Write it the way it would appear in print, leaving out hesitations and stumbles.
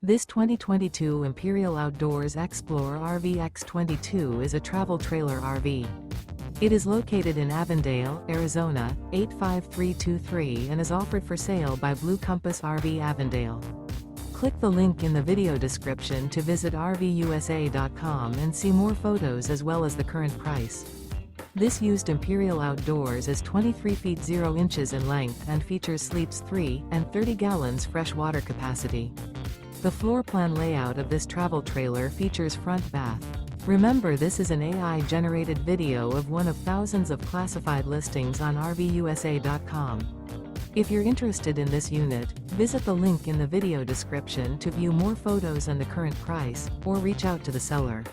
This 2022 Imperial Outdoors XploreRV X22 is a travel trailer RV. It is located in Avondale, Arizona, 85323 and is offered for sale by Blue Compass RV Avondale. Click the link in the video description to visit RVUSA.com and see more photos as well as the current price. This used Imperial Outdoors is 23 feet 0 inches in length and features sleeps 3 and 30 gallons fresh water capacity. The floor plan layout of this travel trailer features front bath. Remember, this is an AI-generated video of one of thousands of classified listings on RVUSA.com. If you're interested in this unit, visit the link in the video description to view more photos and the current price, or reach out to the seller.